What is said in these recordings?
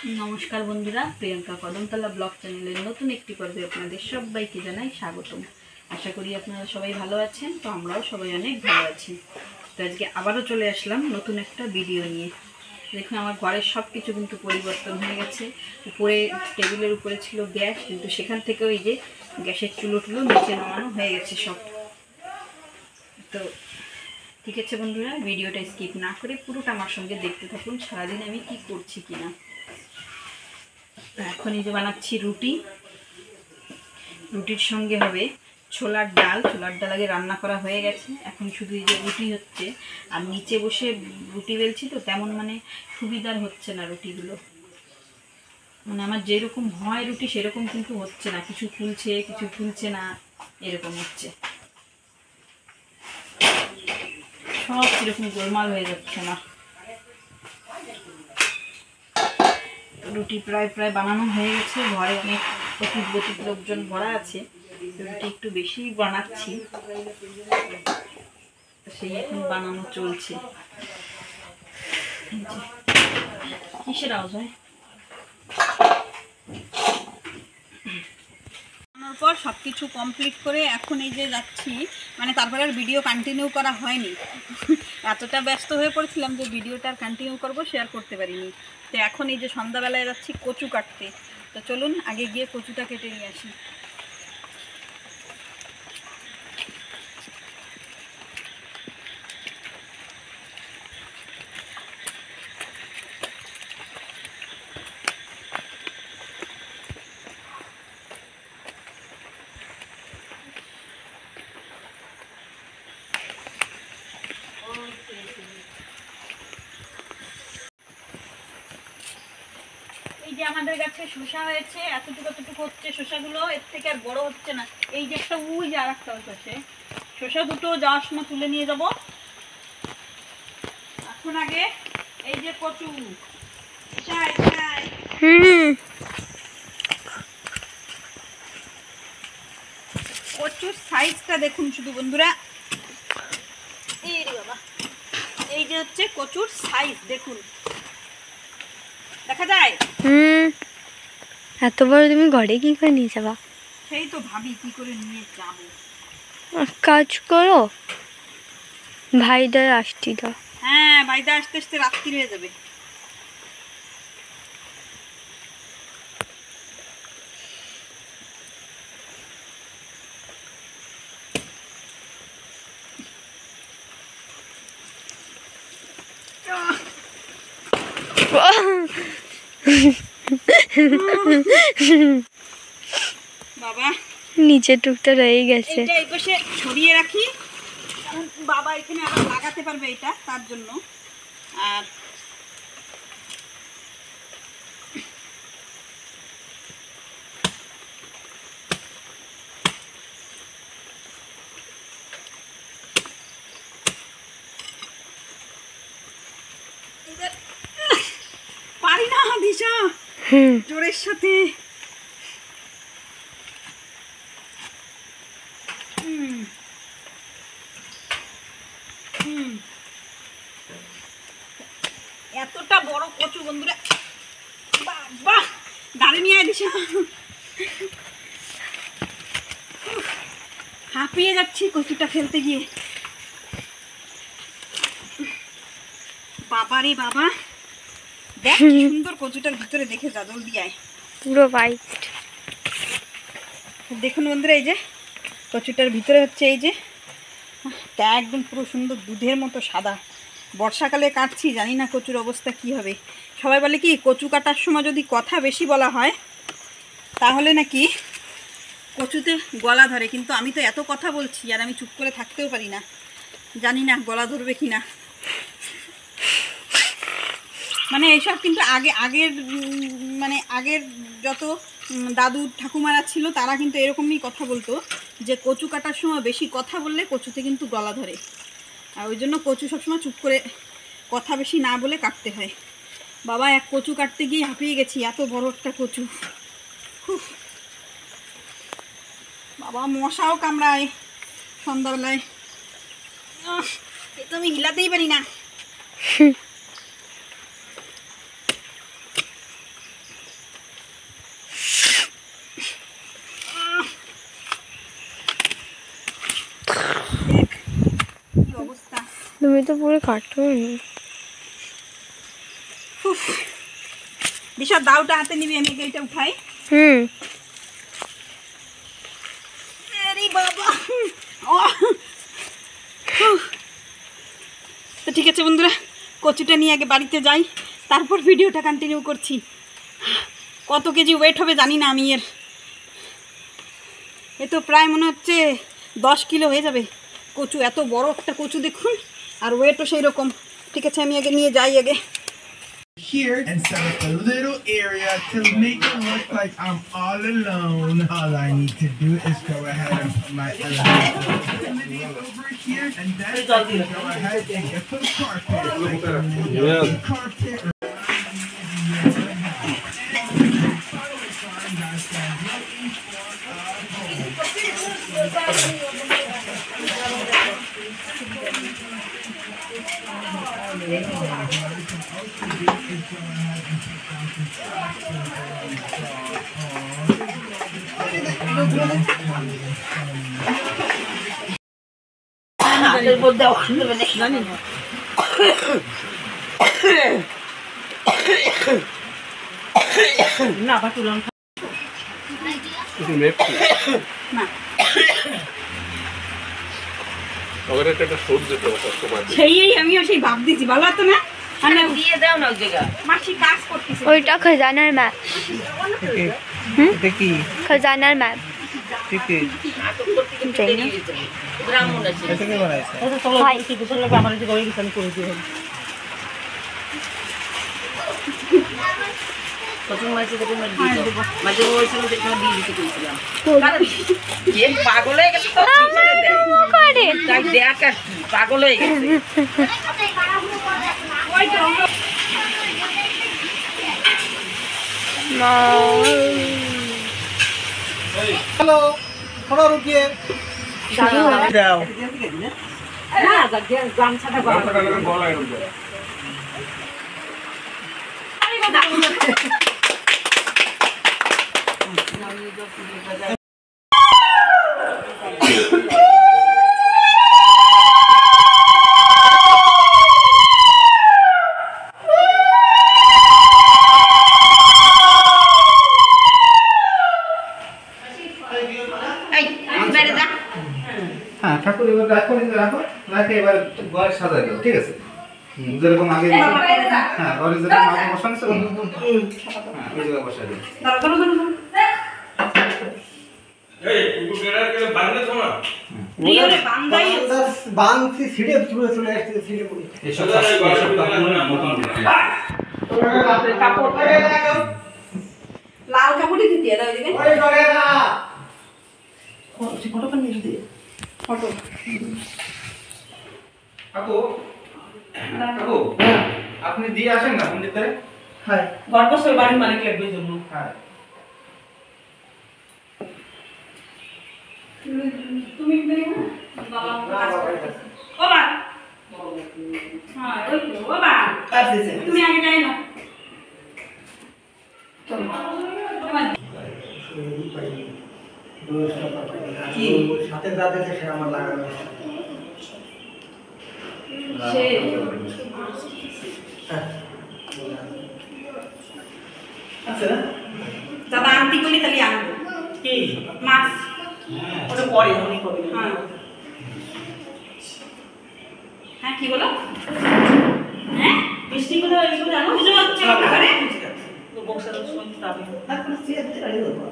नमस्कार बंधुरा Priyanka Kadamtala blog channel नतून एक पर्वे अपन सबाई के जानाई स्वागतम। आशा करी अपनारा सबाई भालो आछेन, तो आमराओ सबाई अनेक भालो आछि। तो आज के आबारो चले आसलाम नतून एक भिडियो निये। देखुन आमार घरेर सबकिछु किन्तु परिवर्तन हये गेछे। उपरे टेबिलेर उपरे छिलो ग्यास, किन्तु सेखान थेके ओई जे ग्यासेर चुलो टुलो नीचे नामानो हये गेछे सब। तो ठीक है बंधुरा, भिडियोटा स्किप ना करे पुरोटा आमार संगे देखते थाकुन, सारादिन आमि कि करछि किना। এখন এই যে বানাচ্ছি রুটি, রুটির সঙ্গে হবে ছোলার ডাল। ছোলার ডাল আগে রান্না করা হয়ে গেছে, এখন শুধু এই যে রুটি হচ্ছে। আর নিচে বসে রুটি বেলছি তো তেমন মানে সুবিধার হচ্ছে না রুটিগুলো, মানে আমার যেরকম হয় রুটি সেরকম কিন্তু হচ্ছে না, কিছু ফুলছে কিছু ফুলছে না, এরকম হচ্ছে। সব এরকম গোলমাল হয়ে যাচ্ছে না। রুটি প্রায় প্রায় বানানো হয়ে গেছে, ঘরে অনেক অতিথি লোকজন ভরা আছে, রুটি একটু বেশি বানাচ্ছি, সেই এখন বানানো চলছে। কিসের আওয়াজ হয়? বানানোর পর সব কিছু কমপ্লিট করে এখন এই যে যাচ্ছি, মানে তারপরে আর ভিডিও কন্টিনিউ করা হয়নি। এতটা ব্যস্ত হয়ে পড়েছিলাম যে ভিডিওটা আর কন্টিনিউ করবো শেয়ার করতে পারিনি। তো এখন এই যে সন্ধ্যাবেলায় যাচ্ছি কচু কাটতে। তো চলুন আগে গিয়ে কচুটা কেটে নিয়ে আসি। এই যে আমাদের গাছে শসা হয়েছে, এতটুকু এতটুকু হচ্ছে শসাগুলো, এর থেকে আর বড় হচ্ছে না। এই যে একটা উই যে আর একটা হচ্ছে, শসা দুটো যাওয়ার সময় তুলে নিয়ে যাব। এখন আগে এই যে কচু, কচুর সাইজটা দেখুন শুধু বন্ধুরা, এই রে বাবা, এই যে হচ্ছে কচুর সাইজ দেখুন, দেখা যায়? এত বড় তুমি ঘরে কি করে নিয়ে যাবা? সেই তো ভাবি কি করে নিয়ে যাব। কাজ করো, ভাইদার আসছি তো। হ্যাঁ, ভাইদা আসতে আসতে রাত্রি হয়ে যাবে। বাবা নিচের টুকটা রয়ে গেছে, এটা এই পাশে ছড়িয়ে রাখি, বাবা এখানে আবার লাগাতে পারবে এটা, তার জন্য। আর পারি না দিশা জোরের সাথে। এতটা বড় কচু বন্ধুরা, বাবা গাড়ি নিয়ে আয় দিশা, হাঁপিয়ে যাচ্ছি কচুটা ফেলতে গিয়ে। বাবা রে বাবা, দেখ কি সুন্দর কচুটার ভিতরে, দেখে যা, জলদি আয়। পুরো হোয়াইট দেখুন বন্ধুরা, এই যে কচুটার ভিতরে হচ্ছে এই যে একদম পুরো সুন্দর দুধের মতো সাদা। বর্ষাকালে কাটছি, জানি না কচুর অবস্থা কি হবে। সবাই বলে কি কচু কাটার সময় যদি কথা বেশি বলা হয় তাহলে নাকি কচুতে গলা ধরে, কিন্তু আমি তো এত কথা বলছি আর আমি চুপ করে থাকতেও পারি না, জানি না গলা ধরবে কি না। মানে এইসব কিন্তু আগের যত দাদু ঠাকুমারা ছিল তারা কিন্তু এরকমই কথা বলতো যে কচু কাটার সময় বেশি কথা বললে কচুতে কিন্তু গলা ধরে। আর ওই জন্য কচু সবসময় চুপ করে কথা বেশি না বলে কাটতে হয়। বাবা এক কচু কাটতে গিয়ে হাঁপিয়ে গেছি, এত বড় একটা কচু। বাবা মশাও কামড়ায় সন্ধ্যাবেলায়, এ তো আমি হিলাতেই পারি না। তো পুরো কার্টুন। দিশা দাওটা হাতে নিবি, আমি এইটা উঠাই। আরে বাবা, তো ঠিক আছে বন্ধুরা, কচুটা নিয়ে আগে বাড়িতে যাই, তারপর ভিডিওটা কন্টিনিউ করছি। কত কেজি ওয়েট হবে জানি না আমি এ তো প্রায় মনে হচ্ছে 10 কিলো হয়ে যাবে কচু। এত বড় একটা কচু দেখুন, আর ওয়েটও সেই রকম। ঠিক আছে, আমি আগে নিয়ে যাই আগে। Here and set up a little area to make it look like I'm all alone. All I need to do is go ahead and put my facility over here, and then I can go ahead and get some carpet. Carpet. না আবার তুলন সেই আমিও সেই ভাব দিছি, ভালো হতো না? দিয়ে দাও না জায়গা, মাসি কাজ করতেছে। ওইটা খজানার ম্যাপ। এটা কি খজানার ম্যাপ। ঠিক আছে ব্রাহ্মণ আছে, এটা কে বানাইছে? এটা তো ভাই কি গোসল লাগে আমার যে গড়ে গেছে আমি করে দিই। কচুর মাছ থেকে তুমি দিয়ে দাও, মাঝে ওইখানে যেখানে দিয়ে দিতে কইছিলাম। কারণ কে পাগল হয়ে গেছে তো ছেড়ে দেয় করে তাই দেখ আর কি পাগল হয়ে গেছে। हेलो थोड़ा रुकिए जाओ না জাগে গামছাটা গলা হ্যাঁ ঠাকুর এবার রাখো রাখো রাখে এবার ঘর সাজাই দাও ঠিক আছে যেরকম আগে হ্যাঁ ঘরে যেরকম আগে বসানো ছিল হ্যাঁ ওই জায়গায় বসাই দাও বাংসি সিঁড়ে চলে চলে আসছে সিঁড়ে পড়ে এসব কাপড় লাল কাপড়ই দিতে দাও দিবে ওই করে না ফটো করে নিয়ে দিয়ে ফটো কাকু কাকু আপনি দিয়ে আসেন না পণ্ডিতরে হ্যাঁ গর্বসই বাড়ির মালিক লাগবে জন্য। হ্যাঁ তুমি কি দেবে না বাবা ও বা হ্যাঁ ওই তো ও বা তুমি আগে যাই না কি সাথে দাদা সে আমার লাগানো সে আছে না দাদা আন্টি কলি খালি আনবো কি মাছ ওটা পরে উনি করবে হ্যাঁ হ্যাঁ কি বলো হ্যাঁ বৃষ্টি করে এইগুলো জানো বুঝতে পারছো না করে বংশার শুনতে পাবে তারপর সিয়াতে রাখি দেবো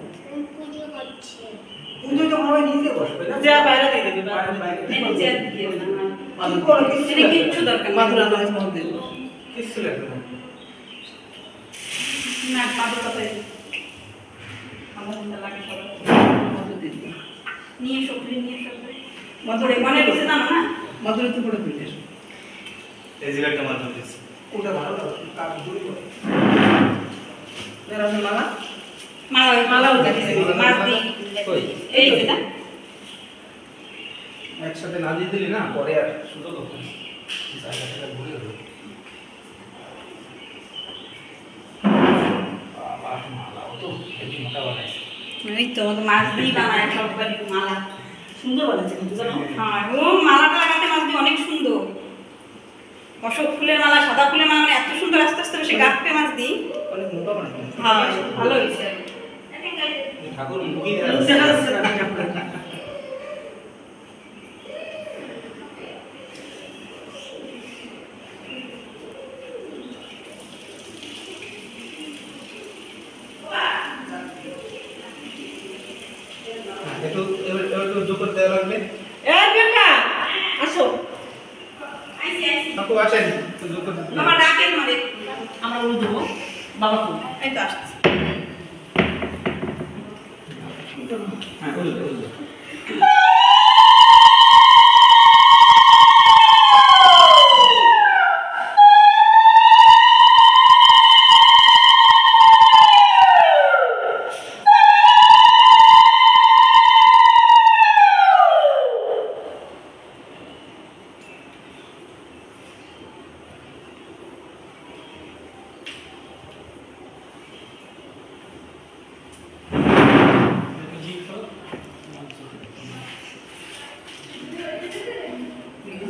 পুজো তো হয় নিচে বসবে না যা বাইরে দিয়ে দেবে বাইরে নিচে দিয়ে দেবে না আমি কোন কিছু কিচ্ছু দরকার নেই মাদুরা নয় মধ্যে কিছু লাগবে না না পাবো কথা আমার লাগে সবাই মধ্যে দিদি নিয়ে সবজি নিয়ে সবজি মাদুরা মনে দিতে জানো না মাদুরা তো পড়ে ফিরে এই জায়গাটা মাধ্যম দিচ্ছে ওটা ভালো কাজ জুড়ি করে মেরা মালা মালা উঠে দিতে মাছ দিই এই যেটা একসাথে না দিয়ে দিলি না পরে আর সুযোগ হবে জায়গাটা ঘুরে যাবে এই তো মাছ দিয়ে বানায় সববার মালা সুন্দর বানাচ্ছে কিন্তু জানো হ্যাঁ ও মালাটা লাগাতে মাছ দিয়ে অনেক সুন্দর অশোক ফুলের মালা, সাদা ফুলের মালা, মানে এত সুন্দর আস্তে আস্তে বেশি গাছ ফেমাস দিই। অনেক মোটা মানে হ্যাঁ ভালো হয়েছে। ঠাকুর মুখই দেখা যাচ্ছে না। একটু এবার একটু যোগ করতে লাগবে। এই বেটা আসো। ঠাকুর আসেন একটু যোগ করতে। বাবা ডাকেন মানে আমরা বলে দেবো বাবা তো এই তো আসছে। হ্যাঁ ওই ওই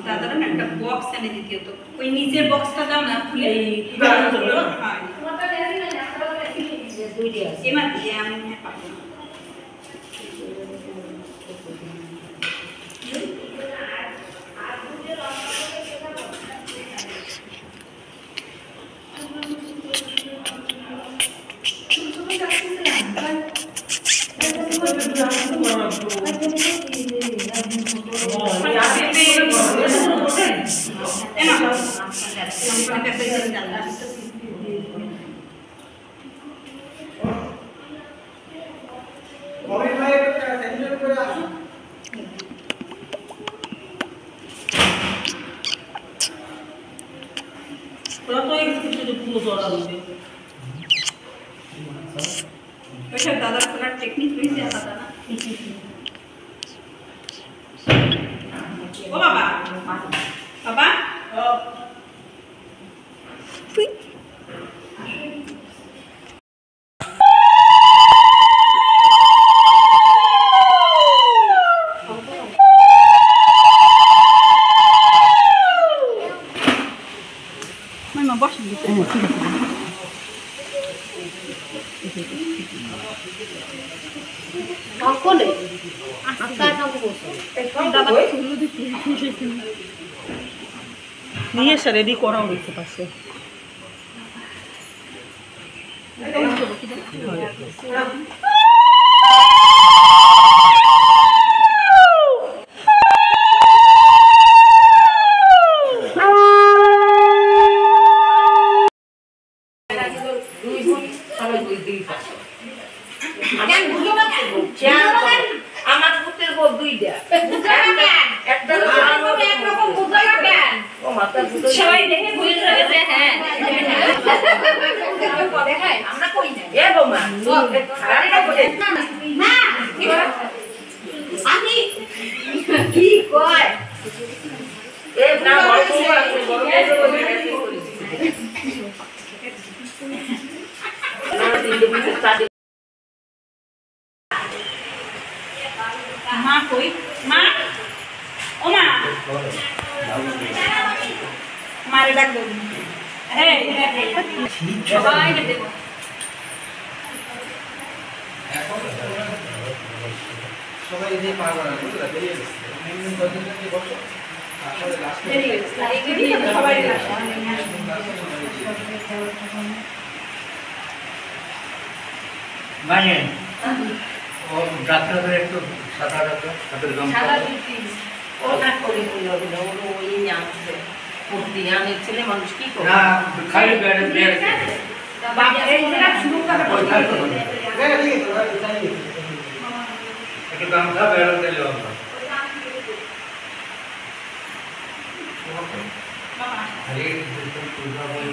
দাদারা না একটা বক্স এনে দিতে হতো, ওই নিচের বক্সটা দাও না খুলে এই হ্যাঁ এবার দিয়ে আমি পাবো না। দাদার খোলার টেকনিক হয়েছে আলাদা না। ও বাবা বাবা মামা বসে দিতে ঠিক আছে। নিয়ে এসে রেডি করাও দেখতে পাচ্ছে। আমার পুত্রের বউ দুইটা একটা সবাই দেখে বুঝে গেছে। হ্যাঁ আমরা কই না এ বৌমা আমি কি কয় এ না বড় মা কই মা ও মা মারে ডাক দেব। এই সবাই দেব সবাই এই যে পার করা বুঝলা বেরিয়ে গেছে মেন কতদিন যে বসো আসলে লাস্ট দেরি হয়েছে এই যে সবাই মানে ও ডাক্তার একটু সাদা ডাক্তার হাতের গম ওটা করে বললো ওই আনছে কুর্তি আনে ছেলে মানুষ কি করে না খালি বেড়ে বেড়ে বাবা এই জায়গা শুরু করে একটু গামছা বেড়ে দিলে হবে আরে পূজা বলে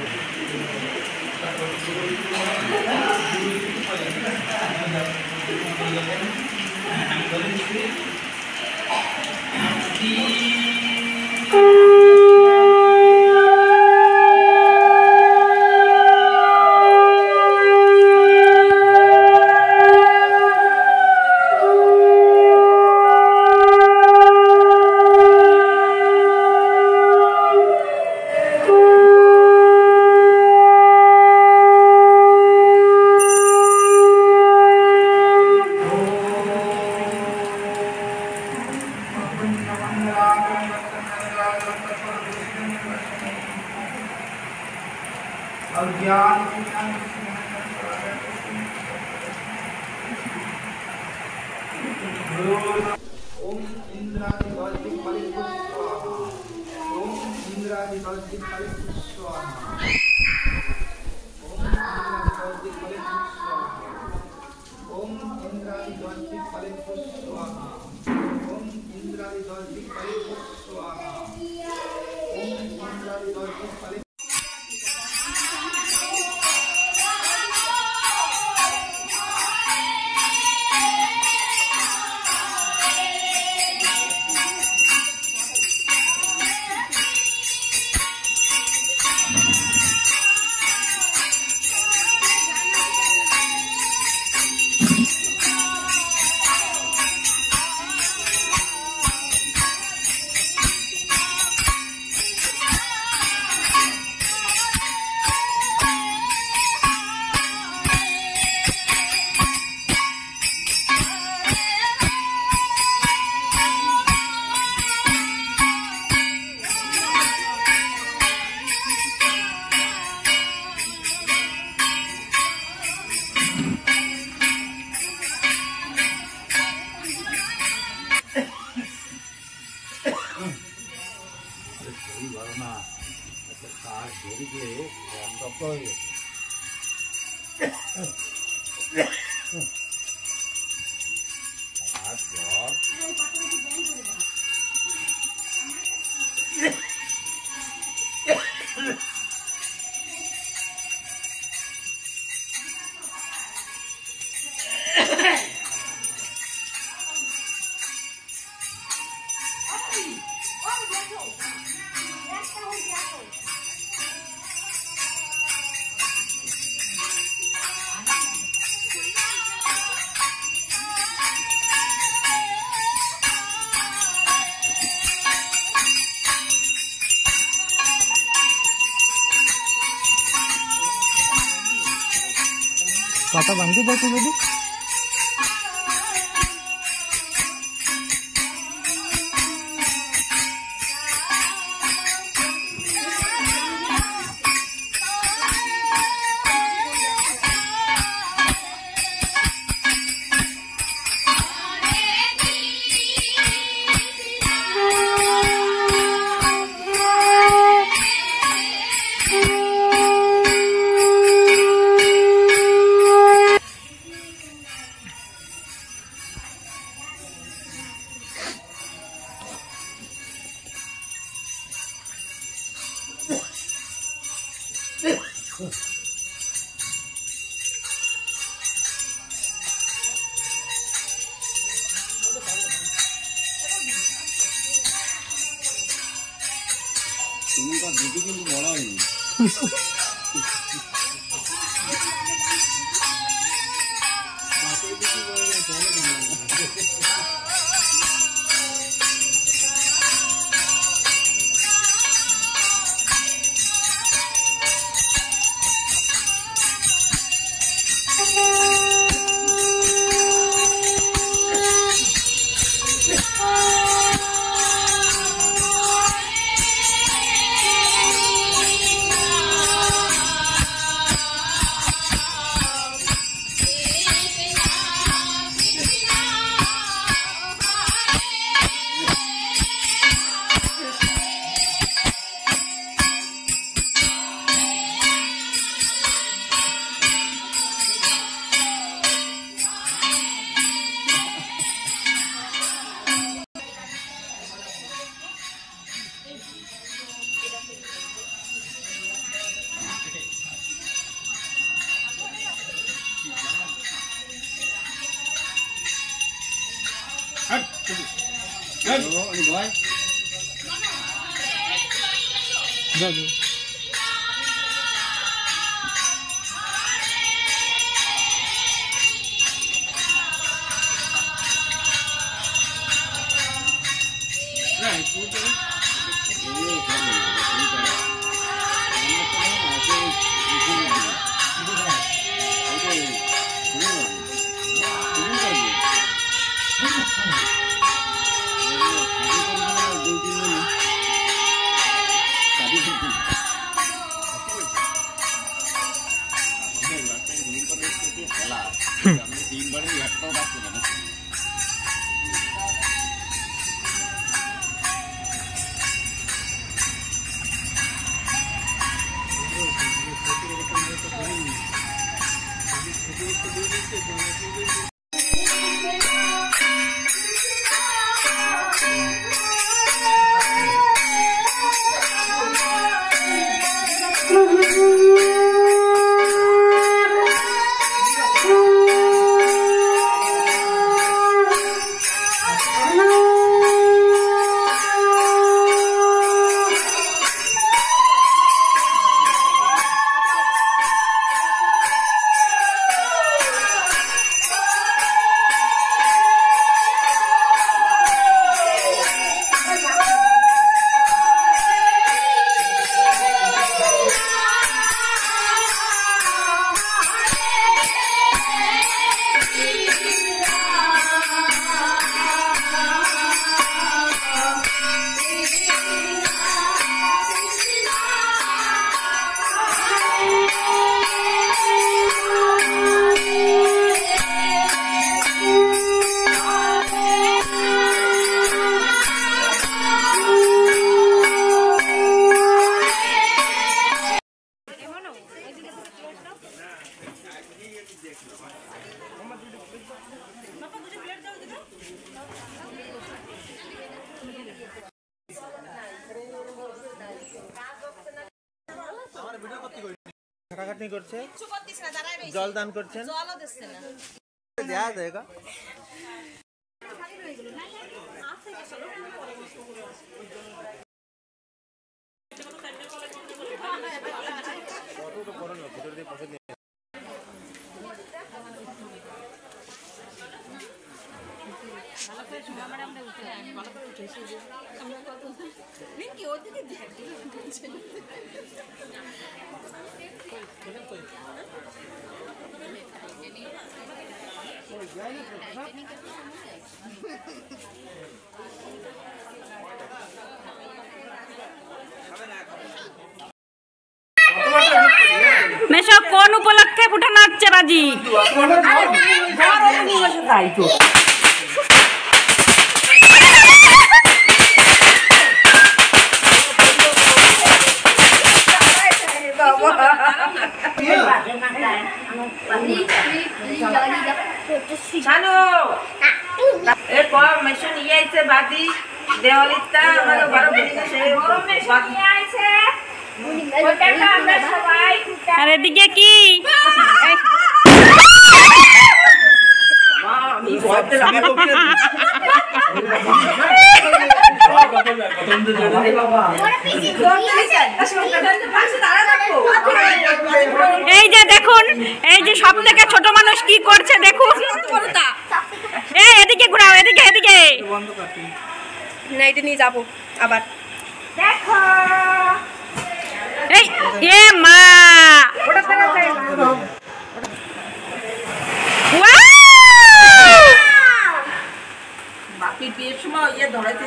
ओम इंद्रादि गायत्री काली स्वाहा। ओम इंद्रादि गायत्री काली स्वाहा। ओम इंद्रादि गायत्री काली स्वाहा। ओम इंद्रादि गायत्री काली स्वाहा। ओम इंद्रादि गायत्री काली स्वाहा। ओम इंद्रादि गायत्री काली পাতা বাঁধতে দাও তো যদি Thank you. খাটাখাটনি করছে, জল দান করছেন, দেয়া যায়গা। মেশো কোন উপলক্ষে ফুটানো হচ্ছে বাজি? তাই তো জানো এ কম মেশিন নিয়ে আইছে বাদি দেওয়ালিটা আমার বড় বিল্ডিং সে নিয়ে আইছে ওটা আমরা সবাই আর এদিকে কি আমি বলতে লাগি এই যে দেখুন, এই যে সব থেকে ছোট মানুষ কি করছে দেখুন। এই এদিকে ঘুরাও, এদিকে এদিকে। না এটা নিয়ে যাবো আবার। দেখো এই এ মা বাকি বিয়ের সময় ইয়ে ধরাইতে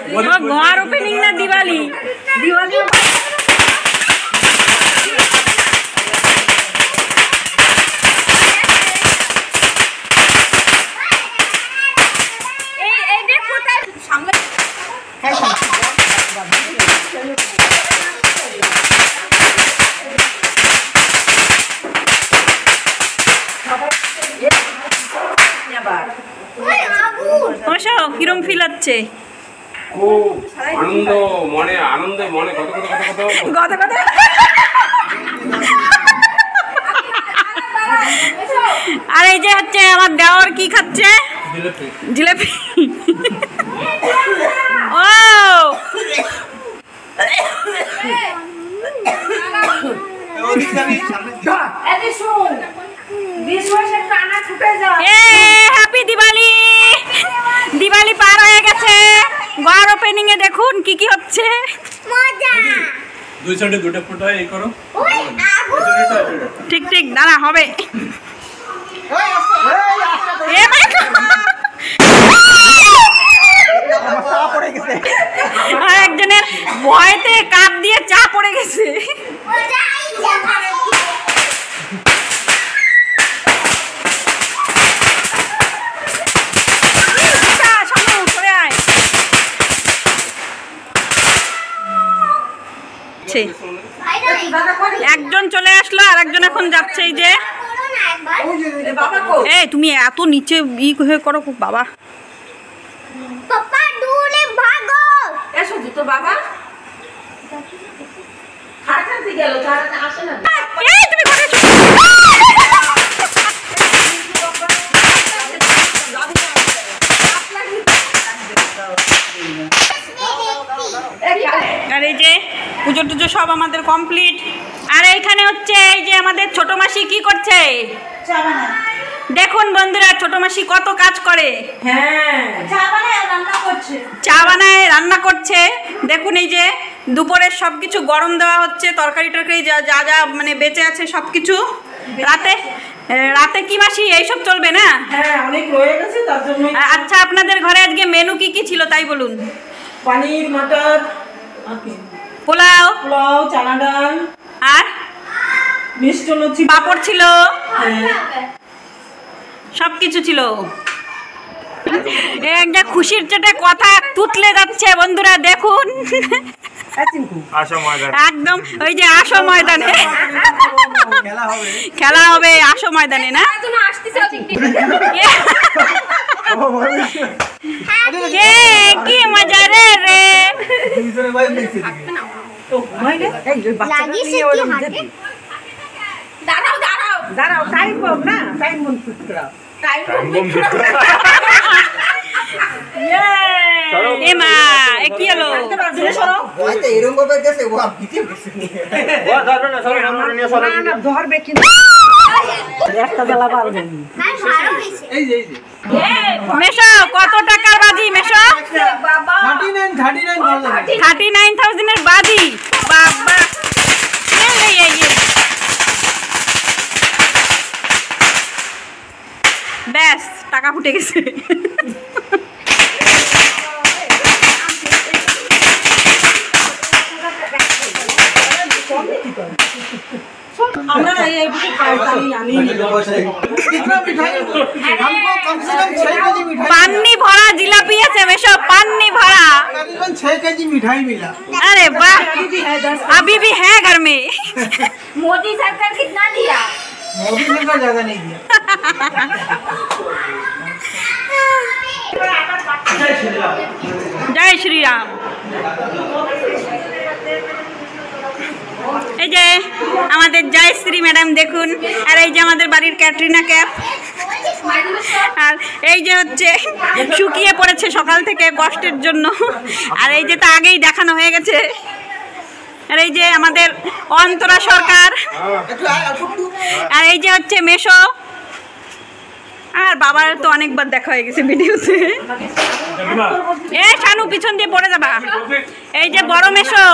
ঘর ওপেনিং না দিওয়ালি? দিওয়ালি কিরম ফিল হচ্ছে? খুব আনন্দ মনে, আনন্দে মনে কত কত কত কত কত কত। আর এই যে হচ্ছে আমার দেওর কি খাচ্ছে? জিলাপি। ও হ্যাপি দিওয়ালি। দিওয়ালি পার হয়ে গেছে, ঘর ওপেনিং এ দেখুন কি কি হচ্ছে। দুই সাইডে দুটো ফুটা এই করো। ঠিক ঠিক দাঁড়া হবে। আর একজনের ভয়তে কাপ দিয়ে চা পড়ে গেছে। আসে। একজন চলে আসলো আর একজন এখন যাচ্ছে। এই যে এই তুমি এত নিচে হয়ে করো বাবা। এসো তো বাবা খাটাতে গেল তারা আসে না। এই তুমি কোথায় এসো? আর এই যে পুজো টুজো সব আমাদের কমপ্লিট। আর এইখানে হচ্ছে এই যে আমাদের ছোট মাসি কি করছে দেখুন বন্ধুরা, ছোট মাসি কত কাজ করে। হ্যাঁ, চা বানায় রান্না করছে। দেখুন এই যে দুপুরের সব কিছু গরম দেওয়া হচ্ছে, তরকারি টরকারি যা যা যা মানে বেঁচে আছে সব কিছু। রাতে কি মাসি এইসব চলবে না? হ্যাঁ, অনেক রয়ে গেছে তার জন্য। আচ্ছা, আপনাদের ঘরে আজকে মেনু কি কি ছিল তাই বলুন। পনির, মটর, পোলাও, চানা ডাল আর মিষ্টি, পাঁপড় ছিল, সব কিছু ছিল। একটা খুশির চেটে কথা তুতলে যাচ্ছে বন্ধুরা, দেখুন একদম ওই যে আসো ময়দানে খেলা হবে, আসো ময়দানে না? কি মজা রে রে। দাঁড়াও টাইম বম না, টাইম বম এ মা এ কি হলো? ধরবে কিন্তু একটা জ্বালা পারবেন। মেশো কত টাকার বাজি মেশো? 39,000 এর বাজি। বাবা ব্যাস টাকা ফুটে গেছে। पान्नी भरा जिलापी है मेशो, पान्नी भरा 6 केजी मिठाई मिला। अरे वाह, अभी भी है घर में। मोदी सरकार कितना दिया? मोदी सरकार ज्यादा नहीं दिया। जय श्री राम। এই যে আমাদের জয়শ্রী ম্যাডাম দেখুন, আর এই যে আমাদের বাড়ির ক্যাটরিনা ক্যাপ, আর এই যে হচ্ছে শুকিয়ে পড়েছে সকাল থেকে কষ্টের জন্য, আর এই যে তা আগেই দেখানো হয়ে গেছে। আর এই যে আমাদের অন্তরা সরকার, আর এই যে হচ্ছে মেশো, আর বাবার তো অনেকবার দেখা হয়ে গেছে ভিডিওতে। এ শানু পিছন দিয়ে পড়ে যাবা। এই যে বড় মেশো,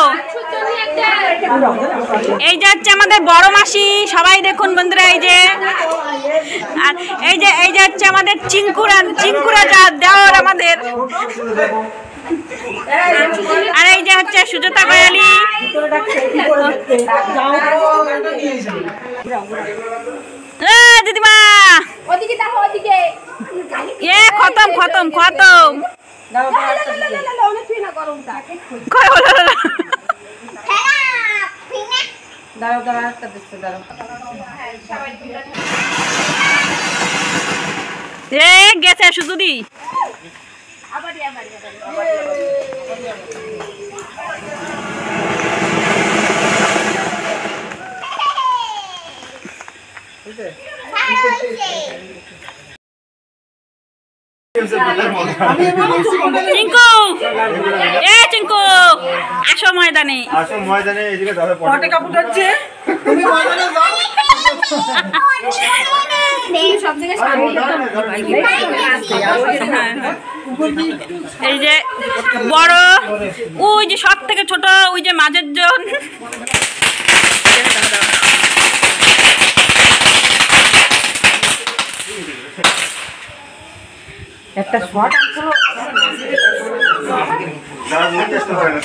এই যে হচ্ছে আমাদের বড় মাসি, সবাই দেখুন বন্ধুরা। এই যে আর এই যে হচ্ছে আমাদের চিঙ্কুরা যা দেওয়ার আমাদের, আর এই যে হচ্ছে সুজাতা গয়ালি। দিদিমা ওদিকে দেখো, ওদিকে এ খতম খতম খতম। এ গেছে শুধু দি। চিঙ্কু, এ চিঙ্কু আসো ময়দানে, আসো ময়দানে। এদিকে দাদা পটে কাপড় হচ্ছে, তুমি ময়দানে যাও। সব জায়গায় এই যে বড়, ওই যে সব থেকে ছোট, ওই যে মাঝের জন। একটা শট আসলো, চেষ্টা করে না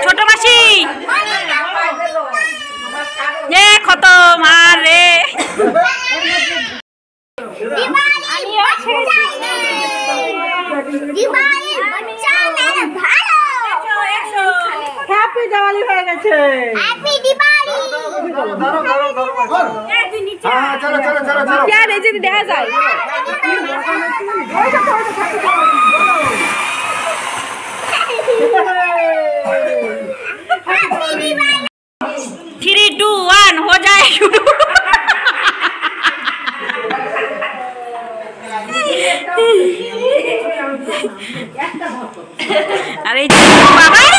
ছোট মাসি এ খতম। আর রে দিওয়ালি হয়েছে। হ্যাপি দিওয়ালি হ্যাঁ চলো চলো চলো চলো কে রে যদি দেখা যায় थ्री टू वन हो जाए शुरू। अरे बाबा